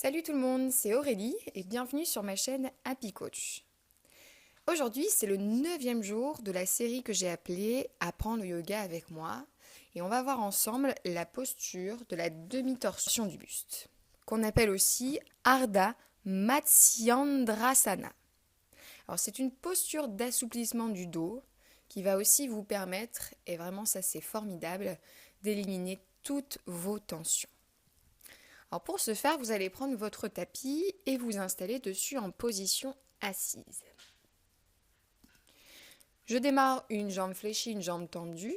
Salut tout le monde, c'est Aurélie et bienvenue sur ma chaîne Happy Coach. Aujourd'hui, c'est le 9e jour de la série que j'ai appelée Apprends le yoga avec moi et on va voir ensemble la posture de la demi-torsion du buste, qu'on appelle aussi Ardha Matsyendrasana. Alors c'est une posture d'assouplissement du dos qui va aussi vous permettre, et vraiment ça c'est formidable, d'éliminer toutes vos tensions. Alors pour ce faire, vous allez prendre votre tapis et vous installer dessus en position assise. Je démarre une jambe fléchie, une jambe tendue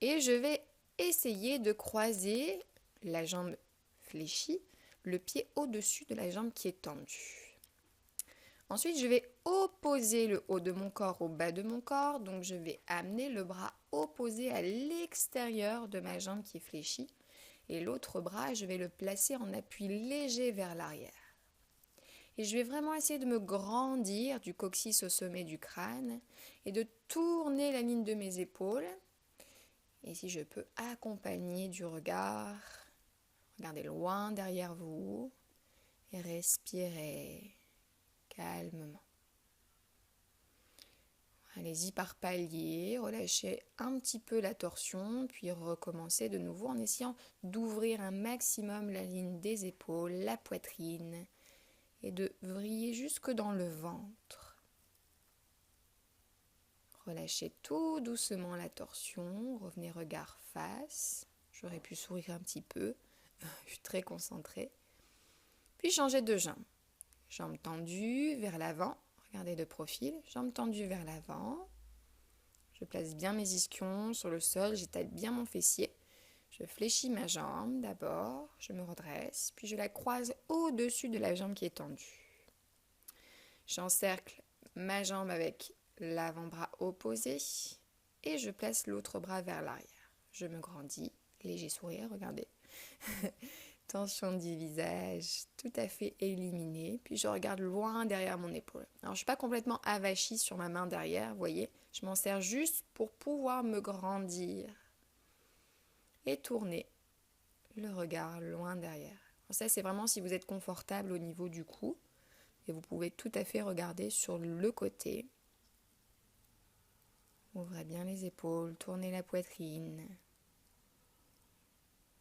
et je vais essayer de croiser la jambe fléchie, le pied au-dessus de la jambe qui est tendue. Ensuite, je vais opposer le haut de mon corps au bas de mon corps, donc je vais amener le bras opposé à l'extérieur de ma jambe qui est fléchie. Et l'autre bras, je vais le placer en appui léger vers l'arrière. Et je vais vraiment essayer de me grandir du coccyx au sommet du crâne et de tourner la ligne de mes épaules. Et si je peux accompagner du regard, regardez loin derrière vous et respirez calmement. Allez-y par paliers, relâchez un petit peu la torsion, puis recommencez de nouveau en essayant d'ouvrir un maximum la ligne des épaules, la poitrine, et de vriller jusque dans le ventre. Relâchez tout doucement la torsion, revenez regard face. J'aurais pu sourire un petit peu, je suis très concentrée. Puis changez de jambe. Jambe tendue vers l'avant. Regardez de profil, jambes tendues vers l'avant. Je place bien mes ischions sur le sol, j'étale bien mon fessier. Je fléchis ma jambe d'abord, je me redresse, puis je la croise au-dessus de la jambe qui est tendue. J'encercle ma jambe avec l'avant-bras opposé et je place l'autre bras vers l'arrière. Je me grandis, léger sourire, regardez. Tension du visage tout à fait éliminée. Puis je regarde loin derrière mon épaule. Alors je ne suis pas complètement avachie sur ma main derrière, vous voyez. Je m'en sers juste pour pouvoir me grandir. Et tourner le regard loin derrière. Alors ça c'est vraiment si vous êtes confortable au niveau du cou. Et vous pouvez tout à fait regarder sur le côté. Ouvrez bien les épaules, tournez la poitrine.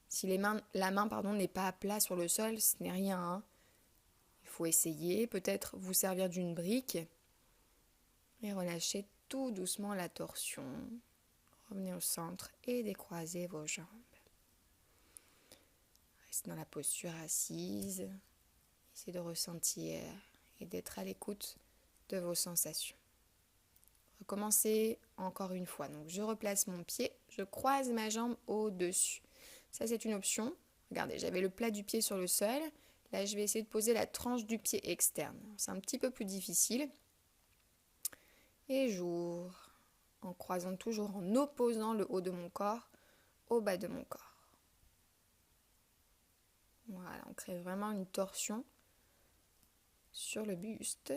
Si la main n'est pas à plat sur le sol, ce n'est rien. Hein. Il faut essayer, peut-être vous servir d'une brique et relâcher tout doucement la torsion. Revenez au centre et décroisez vos jambes. Restez dans la posture assise. Essayez de ressentir et d'être à l'écoute de vos sensations. Recommencez encore une fois. Donc je replace mon pied, je croise ma jambe au-dessus. Ça, c'est une option. Regardez, j'avais le plat du pied sur le sol. Là, je vais essayer de poser la tranche du pied externe. C'est un petit peu plus difficile. Et j'ouvre en croisant toujours, en opposant le haut de mon corps au bas de mon corps. Voilà, on crée vraiment une torsion sur le buste.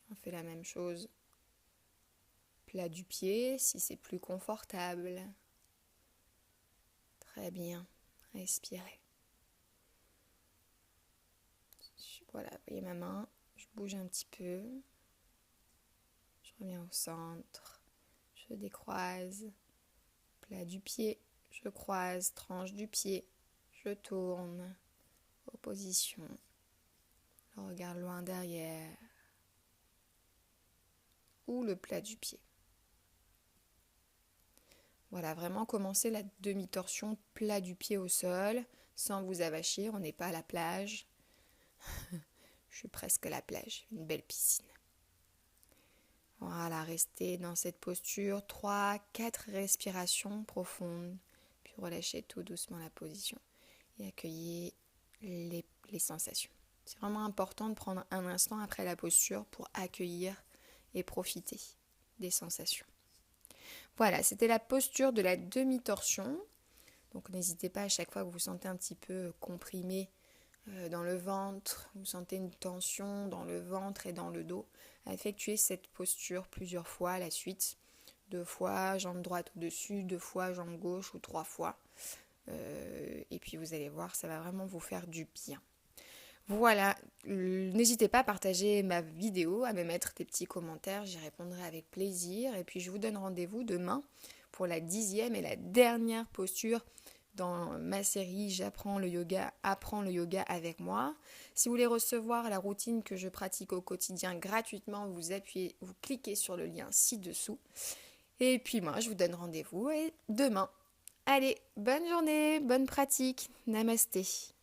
On fait la même chose. Plat du pied, si c'est plus confortable. Très bien, respirez. Voilà, vous voyez ma main, je bouge un petit peu. Je reviens au centre, je décroise. Plat du pied, je croise, tranche du pied, je tourne. Opposition, le regard loin derrière. Ou le plat du pied. Voilà, vraiment commencer la demi-torsion plat du pied au sol, sans vous avachir, on n'est pas à la plage. Je suis presque à la plage, une belle piscine. Voilà, restez dans cette posture, 3-4 respirations profondes, puis relâchez tout doucement la position et accueillez les sensations. C'est vraiment important de prendre un instant après la posture pour accueillir et profiter des sensations. Voilà, c'était la posture de la demi-torsion. Donc n'hésitez pas à chaque fois que vous sentez un petit peu comprimé dans le ventre, vous sentez une tension dans le ventre et dans le dos, à effectuer cette posture plusieurs fois à la suite. 2 fois, jambe droite au-dessus, 2 fois, jambe gauche ou 3 fois. Et puis vous allez voir, ça va vraiment vous faire du bien. Voilà, n'hésitez pas à partager ma vidéo, à me mettre des petits commentaires, j'y répondrai avec plaisir. Et puis je vous donne rendez-vous demain pour la 10e et la dernière posture dans ma série J'apprends le yoga, apprends le yoga avec moi. Si vous voulez recevoir la routine que je pratique au quotidien gratuitement, vous cliquez sur le lien ci-dessous. Et puis moi, je vous donne rendez-vous demain. Allez, bonne journée, bonne pratique. Namasté.